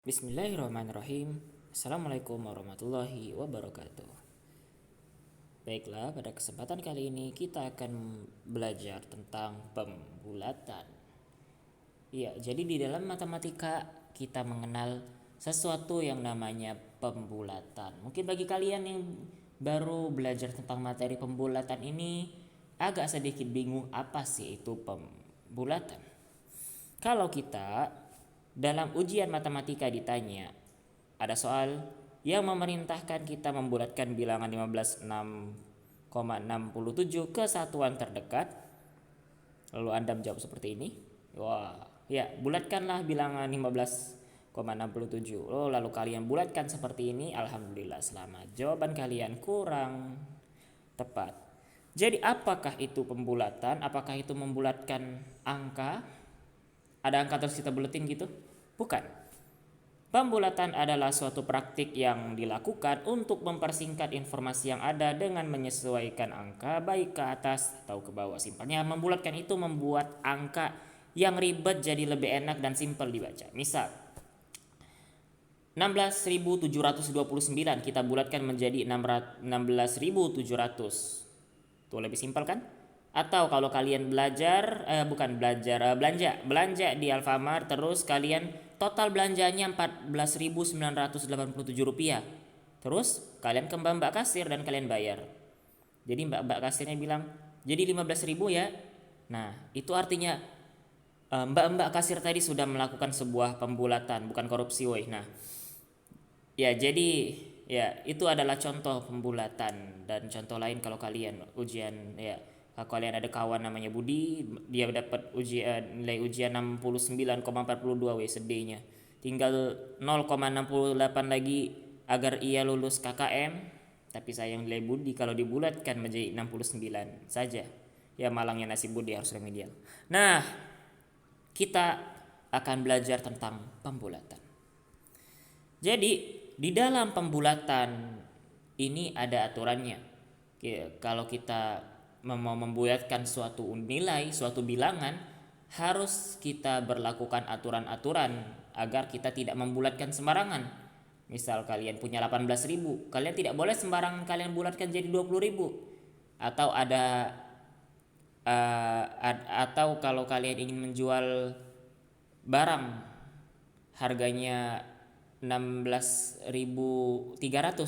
Bismillahirrahmanirrahim. Assalamualaikum warahmatullahi wabarakatuh. Baiklah, pada kesempatan kali ini kita akan belajar tentang pembulatan. Ya, jadi di dalam matematika kita mengenal sesuatu yang namanya pembulatan. Mungkin bagi kalian yang baru belajar tentang materi pembulatan ini agak sedikit bingung apa sih itu pembulatan. Kalau kita dalam ujian matematika ditanya, ada soal yang memerintahkan kita membulatkan bilangan 15,6,67 ke satuan terdekat. Lalu Anda menjawab seperti ini. Wah, ya, bulatkanlah bilangan 15,67. Oh, lalu kalian bulatkan seperti ini. Alhamdulillah, selamat. Jawaban kalian kurang tepat. Jadi apakah itu pembulatan? Apakah itu membulatkan angka? Ada angka terus kita buletin gitu? Bukan. Pembulatan adalah suatu praktik yang dilakukan untuk mempersingkat informasi yang ada dengan menyesuaikan angka baik ke atas atau ke bawah. Simpelnya membulatkan itu membuat angka yang ribet jadi lebih enak dan simpel dibaca. Misal 16.729 kita bulatkan menjadi 16.700. Itu lebih simpel kan? Atau kalau kalian belanja di Alfamart, terus kalian total belanjanya Rp14.987. Terus kalian ke mbak kasir dan kalian bayar. Jadi mbak kasirnya bilang, jadi 15.000 ya. Nah, itu artinya mbak kasir tadi sudah melakukan sebuah pembulatan, bukan korupsi woy. Nah, ya jadi ya itu adalah contoh pembulatan. Dan contoh lain kalau kalian ujian, ya kalau kalian ada kawan namanya Budi, dia dapat nilai ujian 69,42 WSD-nya. Tinggal 0,68 lagi agar ia lulus KKM. Tapi sayang nilai Budi kalau dibulatkan menjadi 69 saja. Ya malangnya nasib Budi, harus remedial. Nah, kita akan belajar tentang pembulatan. Jadi, di dalam pembulatan ini ada aturannya. Kalau kita mau membulatkan suatu nilai, suatu bilangan, harus kita berlakukan aturan-aturan agar kita tidak membulatkan sembarangan. Misal kalian punya 18.000, kalian tidak boleh sembarangan kalian bulatkan jadi 20.000. Atau atau kalau kalian ingin menjual barang harganya 16.300,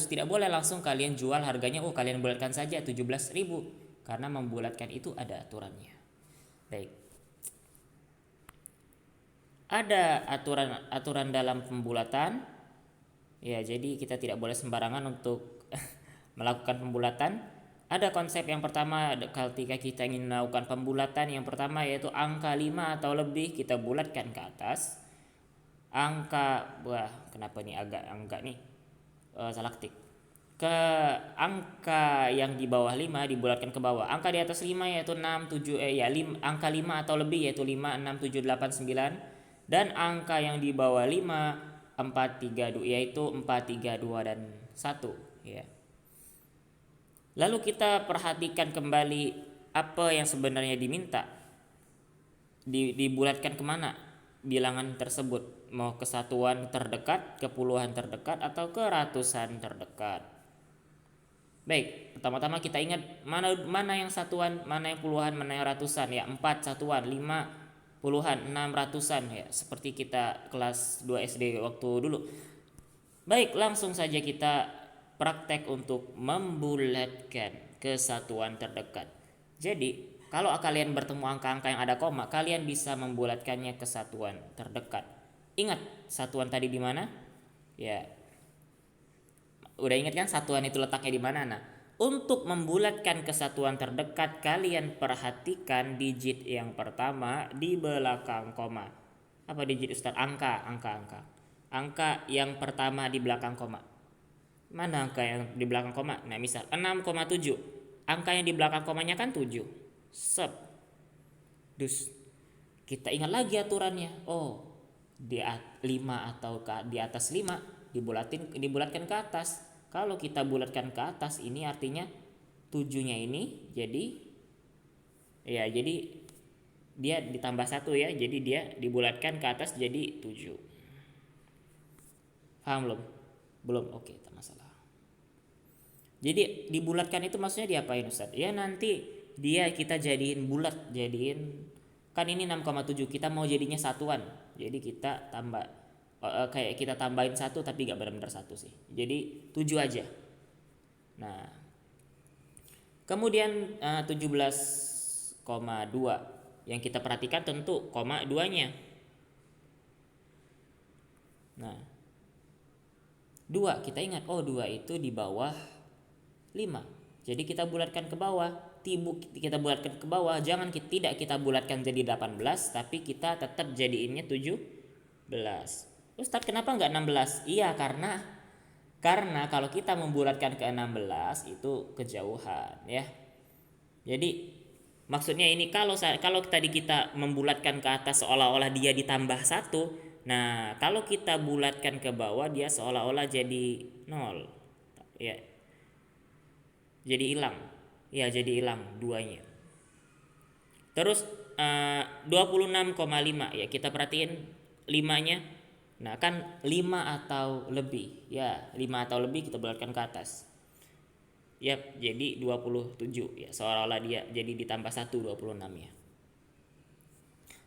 tidak boleh langsung kalian jual harganya, kalian bulatkan saja 17.000. Karena membulatkan itu ada aturannya. Baik. Ada aturan dalam pembulatan. Ya, jadi kita tidak boleh sembarangan untuk melakukan pembulatan. Ada konsep yang pertama ketika kita ingin melakukan pembulatan, yang pertama yaitu angka 5 atau lebih kita bulatkan ke atas. Kenapa nih agak nih? Salah ketik. Ke angka yang di bawah 5 dibulatkan ke bawah. Angka di atas 5 yaitu 6, 7, angka 5 atau lebih yaitu 5, 6, 7, 8, 9. Dan angka yang di bawah 5, 4, 3, 2, yaitu 4, 3, 2, dan 1. Ya. Lalu kita perhatikan kembali apa yang sebenarnya diminta. Dibulatkan kemana bilangan tersebut? Mau ke satuan terdekat, ke puluhan terdekat, atau ke ratusan terdekat? Baik, pertama-tama kita ingat mana yang satuan, mana yang puluhan, mana yang ratusan. Ya, 4 satuan, 5 puluhan, 6 ratusan, ya seperti kita kelas 2 SD waktu dulu. Baik, langsung saja kita praktek untuk membulatkan ke satuan terdekat. Jadi kalau kalian bertemu angka-angka yang ada koma, kalian bisa membulatkannya ke satuan terdekat. Ingat satuan tadi di mana? Ya, udah ingat kan satuan itu letaknya di mana? Nah, untuk membulatkan kesatuan terdekat, kalian perhatikan digit yang pertama di belakang koma. Apa digit Ustaz? Angka. Angka yang pertama di belakang koma. Mana angka yang di belakang koma? Nah, misal 6,7. Angka yang di belakang komanya kan 7. Sep. Dus. Kita ingat lagi aturannya. Di 5 atau di atas 5 dibulatkan ke atas. Kalau kita bulatkan ke atas, ini artinya 7-nya ini jadi dia ditambah 1 ya. Jadi dia dibulatkan ke atas jadi 7. Paham belum? Belum, oke, tak masalah. Jadi dibulatkan itu maksudnya diapain Ustaz? Ya nanti dia kita jadiin bulat, jadiin kan ini 6,7 kita mau jadinya satuan. Jadi kita tambah kayak kita tambahin satu tapi gak benar-benar satu sih. Jadi 7 aja. Nah, kemudian 17,2 yang kita perhatikan tentu koma 2-nya. Nah, 2 kita ingat, oh 2 itu di bawah 5. Jadi kita bulatkan ke bawah, kita bulatkan ke bawah, jangan tidak kita bulatkan jadi 18 tapi kita tetap jadiinnya 17. Ustaz kenapa enggak 16? Iya karena kalau kita membulatkan ke 16 itu kejauhan ya. Jadi maksudnya ini kalau tadi kita membulatkan ke atas seolah-olah dia ditambah 1. Nah, kalau kita bulatkan ke bawah dia seolah-olah jadi 0. Ya, jadi hilang ya, jadi hilang 2-nya. Terus 26,5 ya, kita perhatiin 5-nya. Nah kan 5 atau lebih ya, 5 atau lebih kita bulatkan ke atas. Yap, jadi 27 ya, seolah-olah dia jadi ditambah 1 26 ya.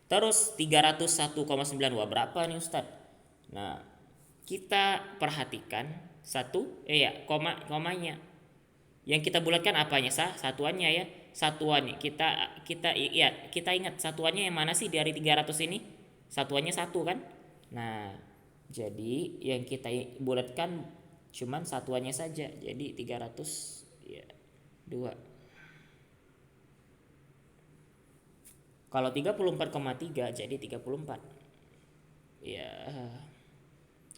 Terus 301,9, wah berapa nih Ustaz? Nah, kita perhatikan komanya. Yang kita bulatkan apanya satuannya ya. Satuannya kita ingat satuannya yang mana sih dari 300 ini? Satuannya 1 kan? Nah, jadi yang kita bulatkan cuman satuannya saja. Jadi 300 ya 2. Kalau 34,3 jadi 34. Ya.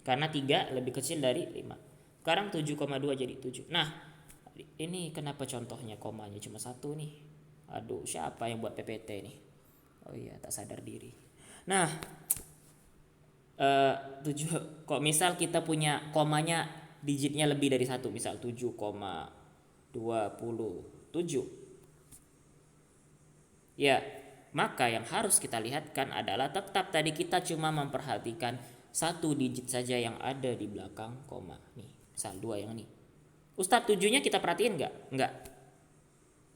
Karena 3 lebih kecil dari 5. Sekarang 7,2 jadi 7. Nah, ini kenapa contohnya komanya cuma 1 nih? Aduh, siapa yang buat PPT nih? Oh iya, tak sadar diri. Nah, 7 kok misal kita punya komanya digitnya lebih dari 1, misal 7,27. Ya, maka yang harus kita lihatkan adalah tetap tadi kita cuma memperhatikan 1 digit saja yang ada di belakang koma. Nih, misal 2 yang ini. Ustadz 7-nya kita perhatiin enggak? Enggak.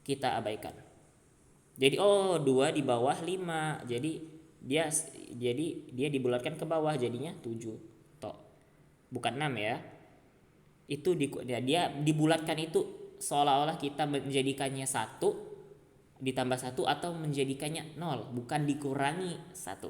Kita abaikan. Jadi 2 di bawah 5. Jadi dia dibulatkan ke bawah jadinya 7. Tok. Bukan 6 ya. Itu dia dibulatkan itu seolah-olah kita menjadikannya 1 ditambah 1 atau menjadikannya 0, bukan dikurangi 1.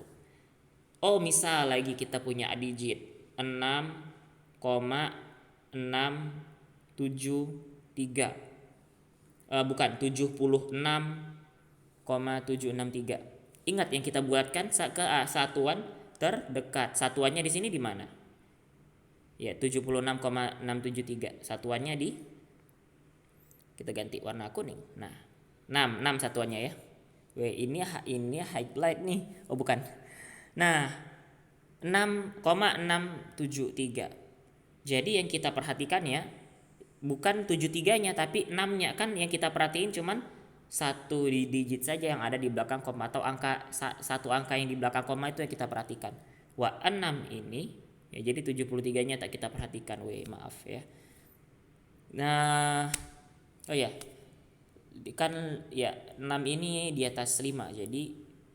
Oh, misal lagi kita punya digit 6,673. Bukan 76,763. Ingat yang kita buatkan ke satuan terdekat. Satuannya di sini di mana? Ya, 76,673. Satuannya di kita ganti warna kuning. Nah, 6 satuannya ya. Ini highlight nih. Oh, bukan. Nah, 6,673. Jadi yang kita perhatikan ya bukan 73-nya tapi 6-nya kan yang kita perhatiin cuman 1 digit saja yang ada di belakang koma atau satu angka yang di belakang koma itu yang kita perhatikan. Wah, 6 ini ya jadi 73-nya tak kita perhatikan. Maaf ya. Nah, oh ya. Kan ya 6 ini di atas 5. Jadi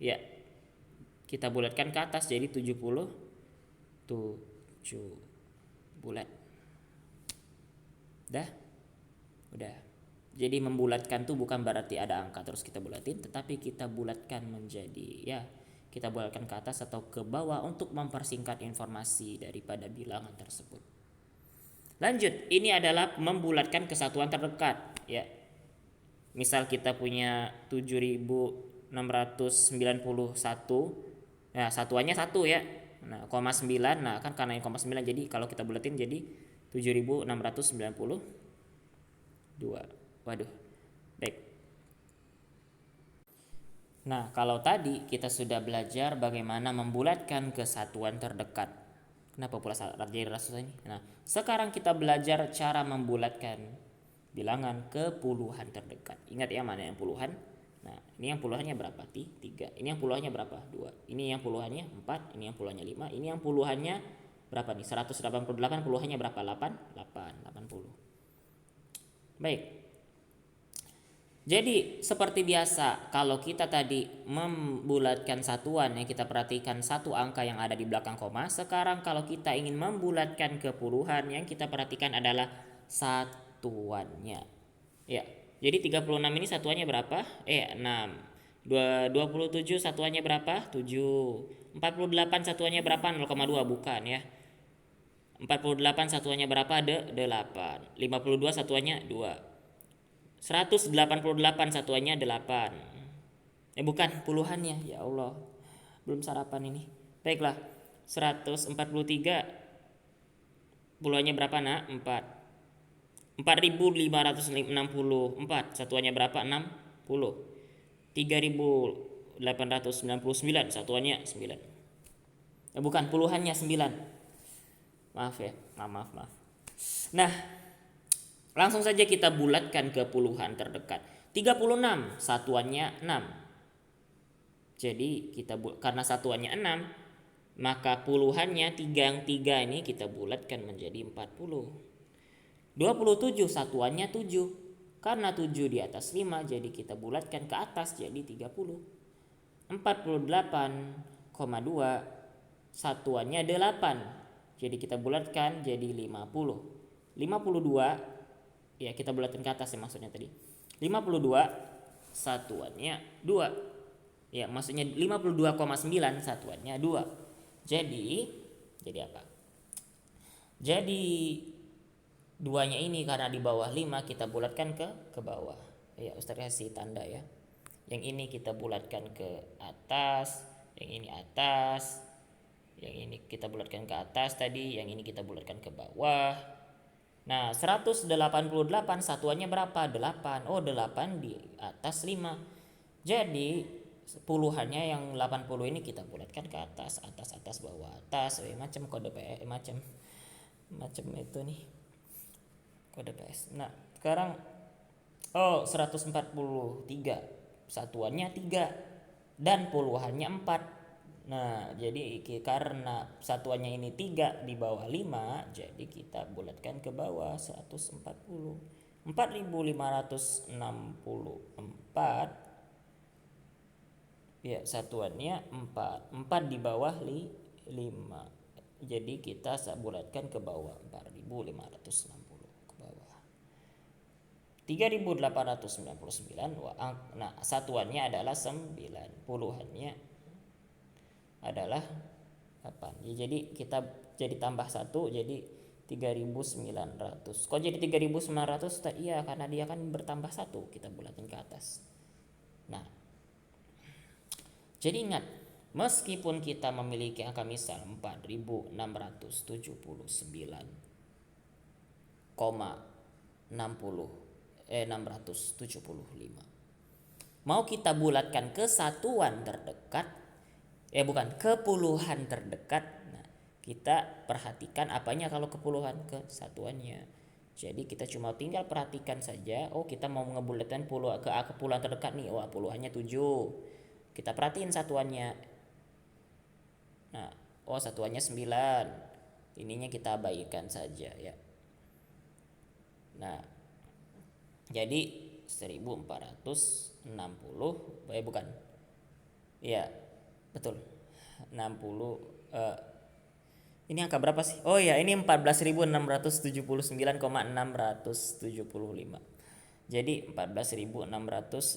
ya kita bulatkan ke atas jadi 77 bulat. Udah. Jadi membulatkan tuh bukan berarti ada angka terus kita bulatin, tetapi kita bulatkan menjadi ya kita bulatkan ke atas atau ke bawah untuk mempersingkat informasi daripada bilangan tersebut. Lanjut, ini adalah membulatkan kesatuan terdekat ya. Misal kita punya 7691. Nah, satuannya 1 ya. Nah, koma 9. Nah, kan karena yang koma 9 jadi kalau kita bulatin jadi 7692. Waduh. Baik. Nah, kalau tadi kita sudah belajar bagaimana membulatkan kesatuan terdekat. Kenapa pula jadi rasa ini? Nah, sekarang kita belajar cara membulatkan bilangan ke puluhan terdekat. Ingat ya mana yang puluhan? Nah, ini yang puluhannya berapa? 3. Ini yang puluhannya berapa? 2. Ini yang puluhannya 4. Ini yang puluhannya 5. Ini yang puluhannya berapa nih? 188 puluhannya berapa? 80. Baik. Jadi seperti biasa kalau kita tadi membulatkan satuan yang kita perhatikan satu angka yang ada di belakang koma. Sekarang kalau kita ingin membulatkan ke puluhan yang kita perhatikan adalah satuannya. Ya, jadi 36 ini satuannya berapa? 6. 27 satuannya berapa? 7. 48 satuannya berapa? 0,2 bukan ya. 48 satuannya berapa? 8. 52 satuannya 2. 188 satuannya 8. Bukan puluhannya, ya Allah. Belum sarapan ini. Baiklah. 143 puluhannya berapa nak? 4. 4564 satuannya berapa? 60. 3899 satuannya 9. Bukan puluhannya 9. Maaf ya. Maaf. Nah, langsung saja kita bulatkan ke puluhan terdekat. 36 satuannya 6. Jadi karena satuannya 6, maka puluhannya 3 yang 3 ini kita bulatkan menjadi 40. 27 satuannya 7. Karena 7 di atas 5 jadi kita bulatkan ke atas jadi 30. 48,2 satuannya 8. Jadi kita bulatkan jadi 50. 52 ya kita bulatkan ke atas ya maksudnya tadi. 52 satuannya 2. Ya maksudnya 52,9 satuannya 2. Jadi apa? Jadi duanya ini karena di bawah 5 kita bulatkan ke bawah. Ya Ustaz kasih tanda ya. Yang ini kita bulatkan ke atas, yang ini atas. Yang ini kita bulatkan ke atas tadi, yang ini kita bulatkan ke bawah. Nah 188 satuannya berapa? 8. Oh 8 di atas 5. Jadi puluhannya yang 80 ini kita bulatkan ke atas, bawah, atas. Macam kode PS, macam itu nih kode PS. Nah sekarang 143 satuannya 3 dan puluhannya 4. Nah, jadi karena satuannya ini 3 di bawah 5, jadi kita bulatkan ke bawah 140. 4564. Ya, satuannya 4. 4 di bawah 5. Jadi kita bulatkan ke bawah 4560 ke bawah. 3899. Nah, satuannya adalah 9. Puluhannya adalah 8. Ya, jadi kita jadi tambah 1 jadi 3900. Kok jadi 3900? Iya, karena dia kan bertambah 1, kita bulatin ke atas. Nah, jadi ingat, meskipun kita memiliki angka misal 4675, mau kita bulatkan ke satuan terdekat, ke puluhan terdekat. Nah, kita perhatikan apanya kalau ke puluhan? Ke satuannya. Jadi kita cuma tinggal perhatikan saja. Oh, kita mau ngebulatkan ke puluhan terdekat nih. Wah, puluhannya 7. Kita perhatiin satuannya. Nah, satuannya 9. Ininya kita abaikan saja ya. Nah, jadi 1460 bukan. Ya, betul. 60 ini angka berapa sih? Oh ya, ini 14.679,675. Jadi 14.680.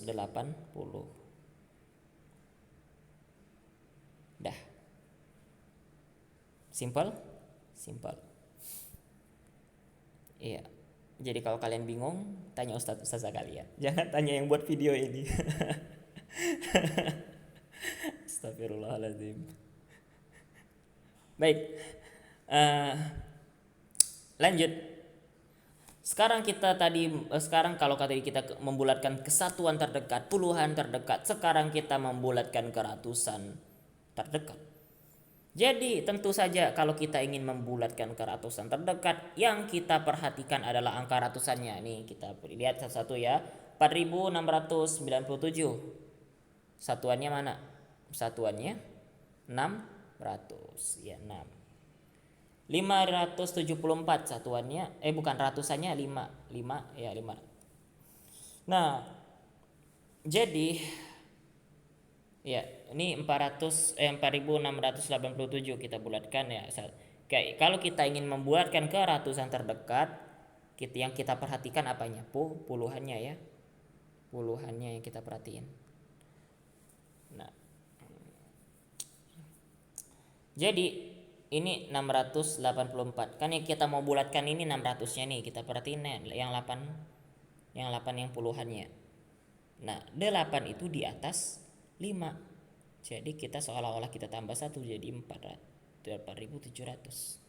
Dah. Simple? Iya. Jadi kalau kalian bingung, tanya ustazah kalian. Jangan tanya yang buat video ini. Astagfirullahaladzim. Baik, lanjut. Sekarang kalau tadi kita membulatkan kesatuan terdekat, puluhan terdekat. Sekarang kita membulatkan ke ratusan terdekat. Jadi tentu saja kalau kita ingin membulatkan ke ratusan terdekat, yang kita perhatikan adalah angka ratusannya. Nih kita lihat satu-satu ya. 4697. Satuannya mana? Satuannya 600 ya, 6. 574 satuannya, bukan ratusannya 5 ya 5. Nah, jadi ya, ini 4687 kita bulatkan ya. Kayak kalau kita ingin membulatkan ke ratusan terdekat, yang kita perhatikan apanya? Puluhannya ya. Puluhannya yang kita perhatiin. Nah, jadi ini 684. Kan yang kita mau bulatkan ini 600-nya nih. Kita perhatiin yang 8 yang puluhannya. Nah, 8 itu di atas 5. Jadi kita seolah-olah kita tambah 1 jadi 4700.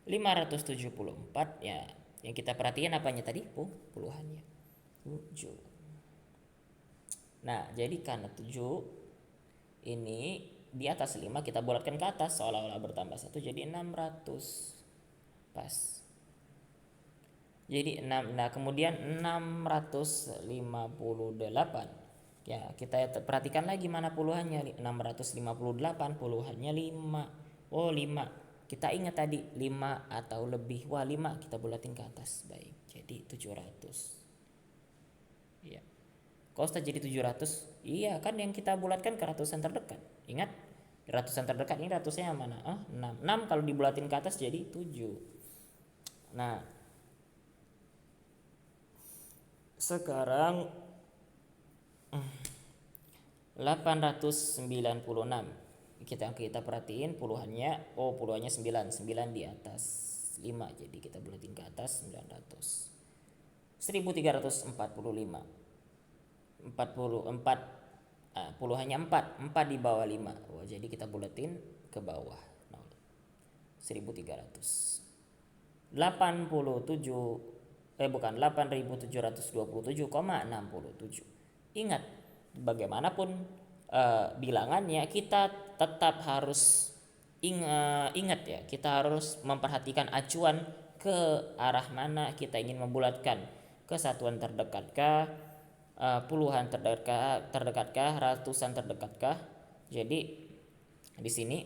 574 ya. Yang kita perhatikan apanya tadi? Puluhannya. 7. Nah, jadi karena 7 ini di atas 5 kita bulatkan ke atas seolah-olah bertambah 1 jadi 600. Pas. Jadi 6. Nah, kemudian 658. Ya, kita perhatikan lagi mana puluhannya. 658 puluhannya 5. Oh, 5. Kita ingat tadi 5 atau lebih. Wah, 5 kita bulatin ke atas. Baik. Jadi 700. Iya. Kok Ustaz jadi 700? Iya, kan yang kita bulatkan ke ratusan terdekat. Ingat? Ratusan terdekat ini ratusnya yang mana? 6. 6 kalau dibulatin ke atas jadi 7. Nah, sekarang 896 kita perhatiin puluhannya. Puluhannya 9 di atas 5 jadi kita bulatin ke atas 900. 1345 puluhannya 4 di bawah 5. Jadi kita bulatin ke bawah 1300. 8727,67. Ingat, bagaimanapun bilangannya kita tetap harus ingat ya, kita harus memperhatikan acuan ke arah mana kita ingin membulatkan. Ke satuan terdekatkah, puluhan terdekatkah, ratusan terdekatkah. Jadi di sini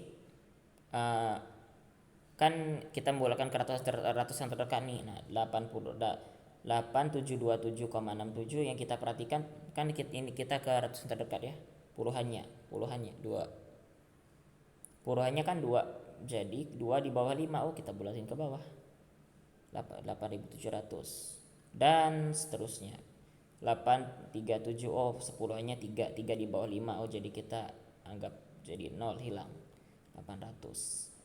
kan kita membulatkan ke ratusan terdekat nih. Nah, 8727,67 yang kita perhatikan kan ini kita ke ratusan terdekat ya. Puluhannya 2. Puluhannya kan 2. Jadi 2 di bawah 5. Kita bulatin ke bawah. 8700 dan seterusnya. 837 sepuluhannya 3 di bawah 5. Jadi kita anggap jadi 0 hilang. 800.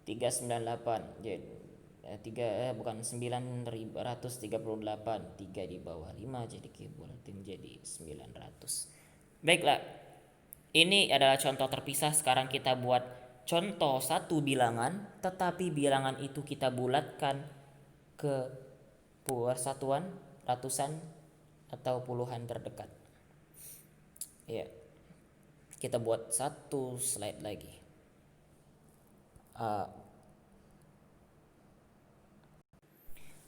398 jadi 938 3 di bawah 5 jadi kita bulatin jadi 900. Baiklah, ini adalah contoh terpisah. Sekarang kita buat contoh satu bilangan, tetapi bilangan itu kita bulatkan ke persatuan, ratusan atau puluhan terdekat. Ya, kita buat satu slide lagi.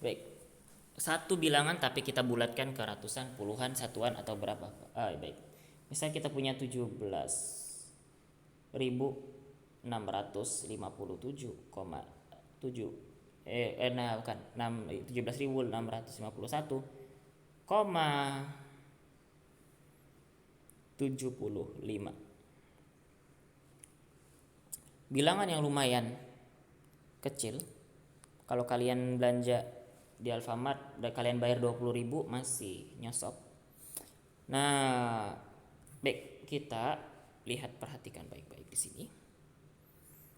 Baik, satu bilangan tapi kita bulatkan ke ratusan, puluhan, satuan atau berapa. Baik, misalnya kita punya 17.657,7 bukan 17.651,75. Bilangan yang lumayan kecil. Kalau kalian belanja di Alfamart dan kalian bayar 20.000 masih nyosop. Nah, baik, kita perhatikan baik-baik di sini.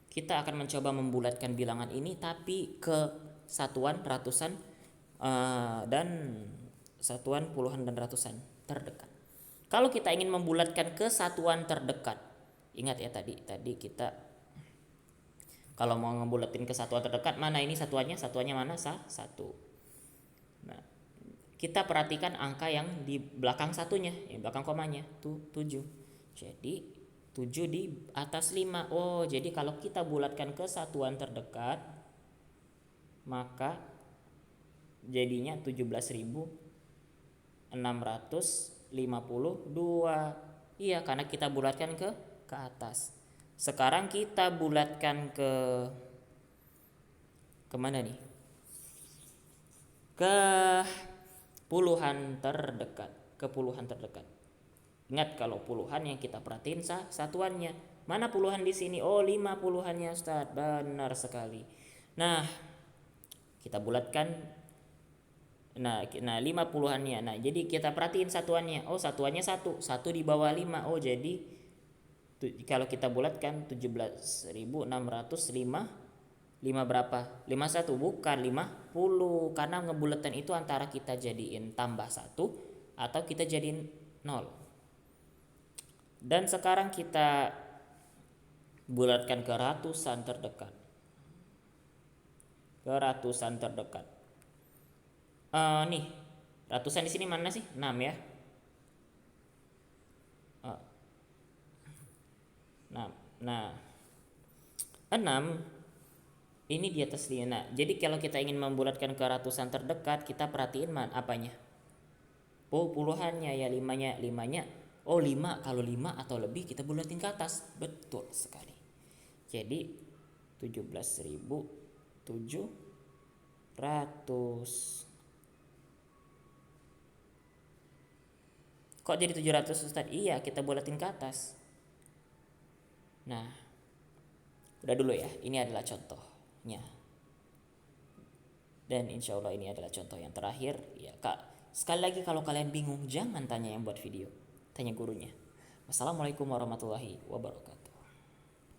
Kita akan mencoba membulatkan bilangan ini tapi ke satuan, ratusan dan satuan, puluhan dan ratusan terdekat. Kalau kita ingin membulatkan ke satuan terdekat, ingat ya tadi kita kalau mau ngebulatin ke satuan terdekat, mana ini satuannya? Satuannya mana? 1. Nah, kita perhatikan angka yang di belakang satunya, yang belakang komanya, tuh 7. Jadi 7 di atas 5. Jadi kalau kita bulatkan ke satuan terdekat, maka jadinya 17.652. Iya, karena kita bulatkan ke atas. Sekarang kita bulatkan ke kemana nih? Ke puluhan terdekat. Ingat kalau puluhan yang kita perhatiin satuannya. Mana puluhan di sini? Oh, 5 puluhannya Ustaz. Benar sekali. Nah, kita bulatkan. Nah 5 puluhannya. Nah, jadi kita perhatiin satuannya. Oh, satuannya 1. 1 di bawah 5. Oh, jadi kalau kita bulatkan 17.605 berapa? 51, bukan 50, karena ngebulatan itu antara kita jadiin tambah 1 atau kita jadiin 0. Dan sekarang kita bulatkan ke ratusan terdekat. Nih, ratusan di sini mana sih? 6 ya. 6. Nah, 6 ini di atas 5. Nah, jadi kalau kita ingin membulatkan ke ratusan terdekat, kita perhatiin apanya? Oh, puluhannya ya, 5-nya. Oh, 5, kalau 5 atau lebih kita bulatin ke atas. Betul sekali. Jadi 17.700. Kok jadi 700 Ustaz? Iya, kita bulatin ke atas. Nah, udah dulu ya, ini adalah contohnya. Dan insya Allah ini adalah contoh yang terakhir. Ya Kak, sekali lagi kalau kalian bingung, jangan tanya yang buat video, tanya gurunya. Wassalamualaikum warahmatullahi wabarakatuh.